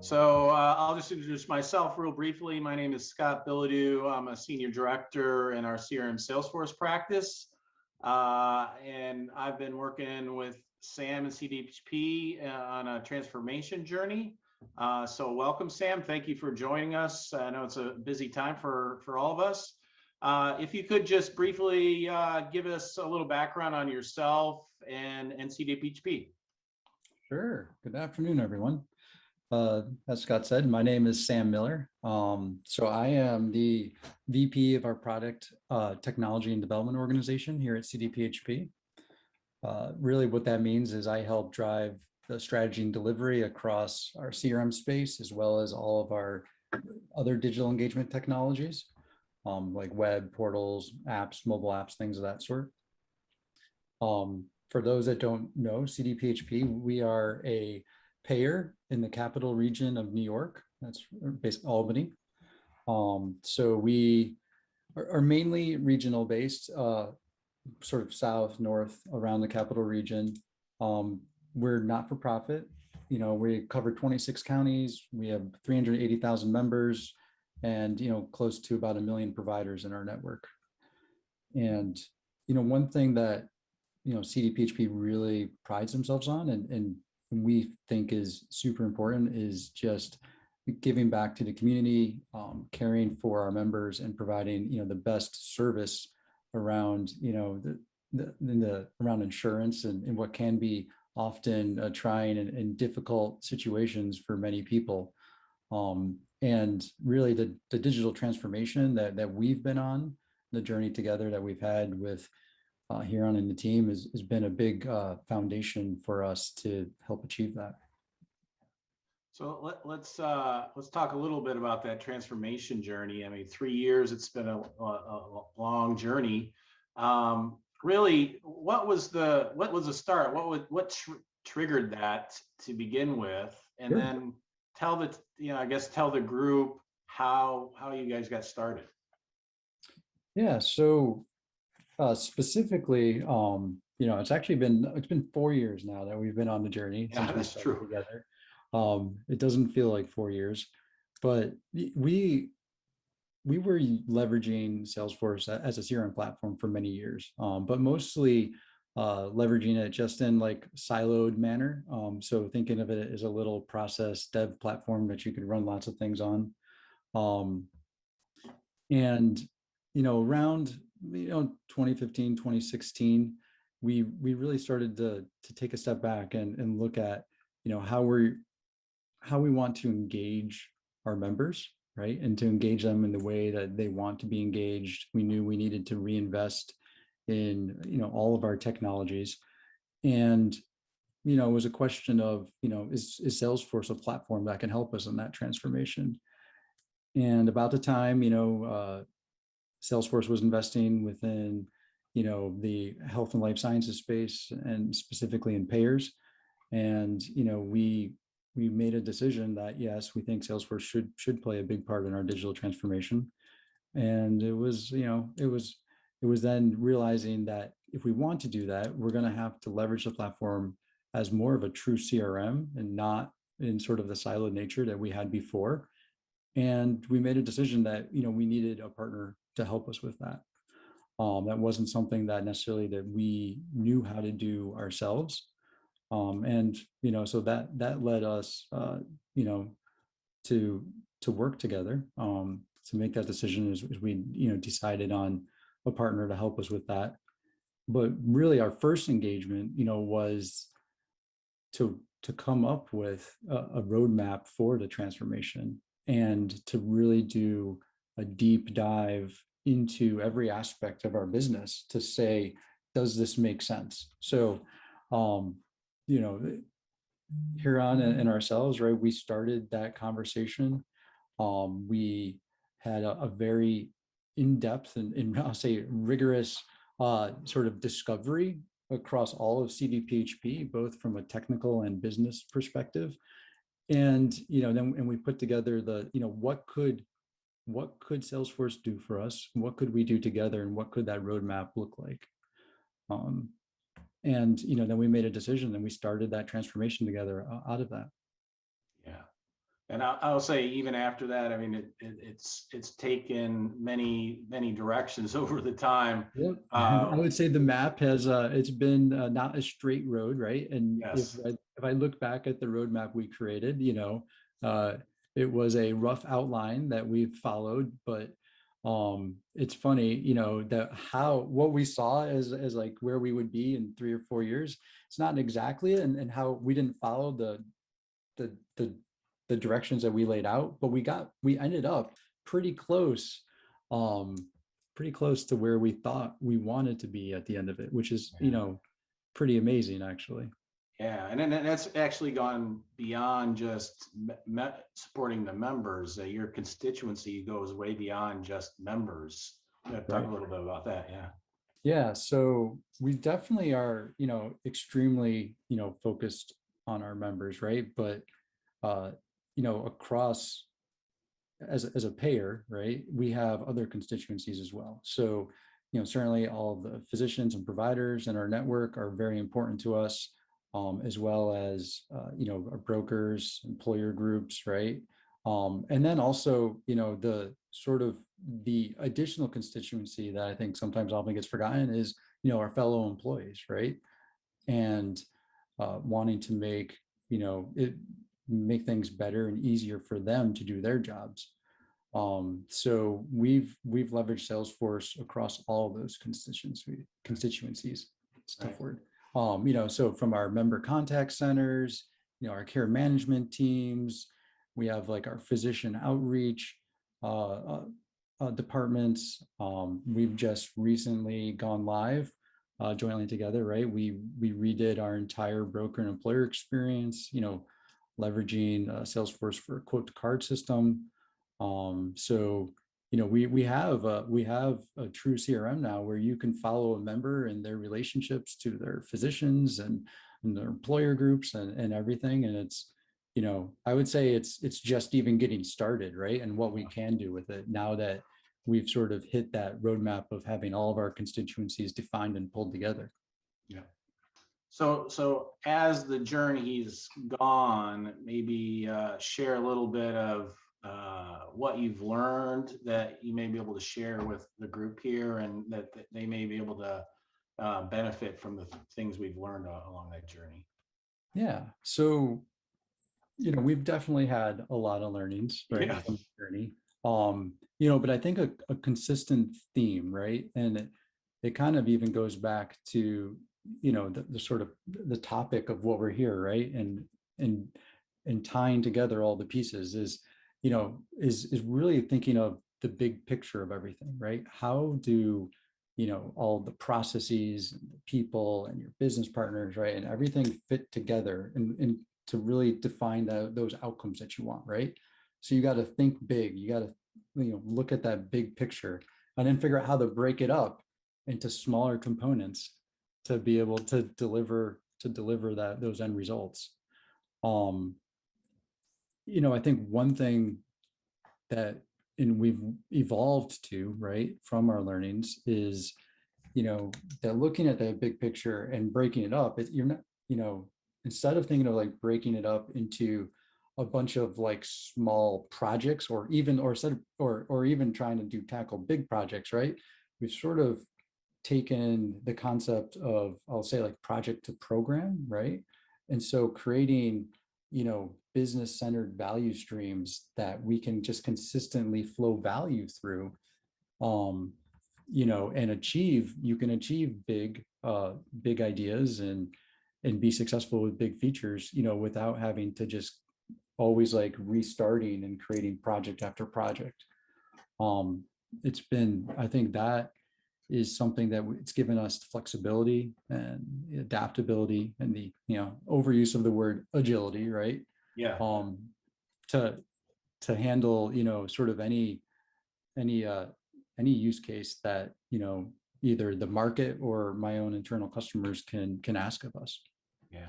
So I'll just introduce myself real briefly. My name is Scott Bilodeau. I'm a senior director in our CRM Salesforce practice. And I've been working with Sam and CDPHP on a transformation journey. So welcome, Sam. Thank you for joining us. I know it's a busy time for all of us. If you could just briefly give us a little background on yourself and CDPHP. Sure. Good afternoon, everyone. As Scott said, my name is Sam Miller. So I am the VP of our product technology and development organization here at CDPHP. Really what that means is I help drive the strategy and delivery across our CRM space, as well as all of our other digital engagement technologies, like web, portals, apps, mobile apps, things of that sort. For those that don't know, CDPHP, we are a payer in the capital region of New York. That's based in Albany. So we are mainly regional based, sort of south, north around the capital region. We're not for profit. You know, we cover 26 counties. We have 380,000 members and, close to about 1 million providers in our network. And, one thing that, CDPHP really prides themselves on and we think is super important is just giving back to the community, caring for our members and providing, the best service around, around insurance and what can be often trying and difficult situations for many people. And really the digital transformation that we've been on, the journey together that we've had with Huron and the team has been a big foundation for us to help achieve that. So let's talk a little bit about that transformation journey. I mean, 3 years, it's been a long journey. Really, what was the start? What triggered that to begin with? And Sure. Then tell the group how you guys got started. Yeah, so specifically, it's been 4 years now that we've been on the journey since we started together. It doesn't feel like 4 years, but we were leveraging Salesforce as a CRM platform for many years, but mostly leveraging it just in like siloed manner. So thinking of it as a little process dev platform that you could run lots of things on. And around 2015, 2016, we really started to take a step back and look at how we want to engage our members, right? And to engage them in the way that they want to be engaged. We knew we needed to reinvest in all of our technologies. And it was a question of is Salesforce a platform that can help us in that transformation? And about the time Salesforce was investing within, the health and life sciences space and specifically in payers. And, we made a decision that, yes, we think Salesforce should play a big part in our digital transformation. And it was then realizing that if we want to do that, we're going to have to leverage the platform as more of a true CRM and not in sort of the siloed nature that we had before. And we made a decision that, we needed a partner to help us with that. That wasn't something that necessarily that we knew how to do ourselves. And, so that led us, to work together, to make that decision as we, decided on a partner to help us with that. But really our first engagement, was to come up with a roadmap for the transformation and to really do a deep dive into every aspect of our business to say, does this make sense? So, Huron and ourselves, right, we started that conversation. We had a very in-depth and I'll say rigorous sort of discovery across all of CDPHP, both from a technical and business perspective. And, then we put together the, what could Salesforce do for us? What could we do together? And what could that roadmap look like? And, then we made a decision and we started that transformation together out of that. Yeah. And I'll say even after that, I mean, it's taken many directions over the time. Yep. I would say the map has it's been not a straight road, right? And Yes. if I look back at the roadmap we created, uh, it was a rough outline that we've followed, but it's funny, that how what we saw as like where we would be in 3 or 4 years, it's not exactly it, and how we didn't follow the the the directions that we laid out, but we ended up pretty close, um, pretty close to where we thought we wanted to be at the end of it, which is, pretty amazing actually. Yeah, and then that's actually gone beyond just supporting the members. Your constituency goes way beyond just members. Talk Right. a little bit about that. Yeah. Yeah, so we definitely are, extremely, focused on our members, right? But uh, across as a payer, right, we have other constituencies as well. So, certainly all of the physicians and providers in our network are very important to us, as well as, our brokers, employer groups, right? And then also, the sort of the additional constituency that I think sometimes often gets forgotten is, our fellow employees, right? And wanting to make things better and easier for them to do their jobs. So we've leveraged Salesforce across all those constituencies. It's a tough word. So from our member contact centers, our care management teams, we have like our physician outreach departments. We've just recently gone live jointly together, right? We redid our entire broker and employer experience, leveraging Salesforce for a quote to card system. So we have a true CRM now where you can follow a member and their relationships to their physicians and their employer groups and everything. And it's, I would say it's just even getting started, right? And what we can do with it now that we've sort of hit that roadmap of having all of our constituencies defined and pulled together. Yeah. So as the journey's gone, maybe share a little bit of what you've learned that you may be able to share with the group here, and that they may be able to benefit from the things we've learned along that journey. Yeah. So, we've definitely had a lot of learnings, right, Yeah. from the journey. But I think a consistent theme, right? And it kind of even goes back to, the sort of the topic of what we're here, right? And tying together all the pieces is really thinking of the big picture of everything, right? How do all the processes and the people and your business partners, right, and everything fit together and to really define those outcomes that you want, right? So you got to think big. You got to look at that big picture and then figure out how to break it up into smaller components to be able to deliver those end results. I think one thing that and we've evolved to, right, from our learnings is, that looking at that big picture and breaking it up, you're not, instead of thinking of like breaking it up into a bunch of like small projects or even trying to tackle big projects, right? We've sort of taken the concept of, I'll say, like project to program, right? And so creating, business centered value streams that we can just consistently flow value through, and you can achieve big ideas and be successful with big features, without having to just always like restarting and creating project after project. I think that is something that it's given us flexibility and adaptability and the overuse of the word agility, right? Yeah. To handle sort of any use case that either the market or my own internal customers can ask of us. Yeah.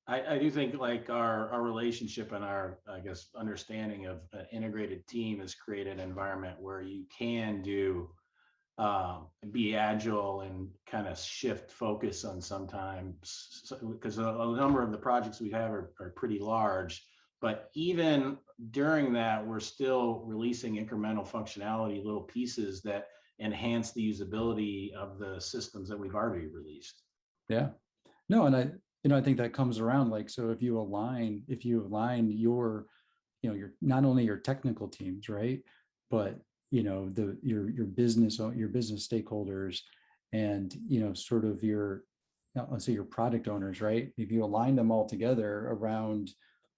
I do think like our relationship and our, I guess, understanding of an integrated team has created an environment where you can be agile and kind of shift focus on sometimes, because a number of the projects we have are pretty large. But even during that, we're still releasing incremental functionality, little pieces that enhance the usability of the systems that we've already released. Yeah. No, and I think that comes around like, so if you align your, your, not only your technical teams, right, but your business stakeholders, and sort of your, let's say your product owners, right? If you align them all together around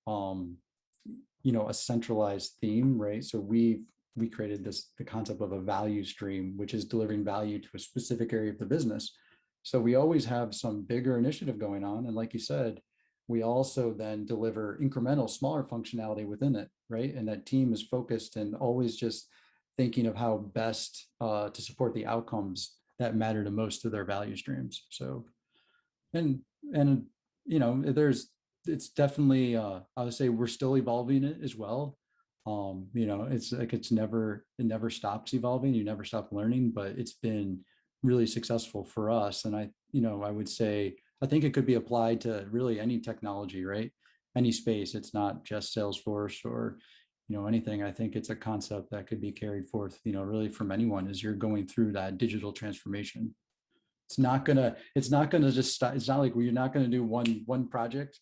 a centralized theme, right? So we created the concept of a value stream, which is delivering value to a specific area of the business. So we always have some bigger initiative going on. And like you said, we also then deliver incremental, smaller functionality within it, right? And that team is focused and always just thinking of how best to support the outcomes that matter to most to their value streams. So, and and it's definitely I would say we're still evolving it as well. It's like it never stops evolving. You never stop learning, but it's been really successful for us. And I would say I think it could be applied to really any technology, right? Any space. It's not just Salesforce or anything. I think it's a concept that could be carried forth, really from anyone as you're going through that digital transformation. It's not gonna just stop. It's not like you're not gonna do one project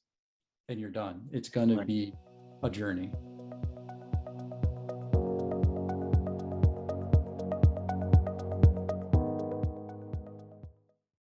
and you're done. It's gonna Right. be a journey.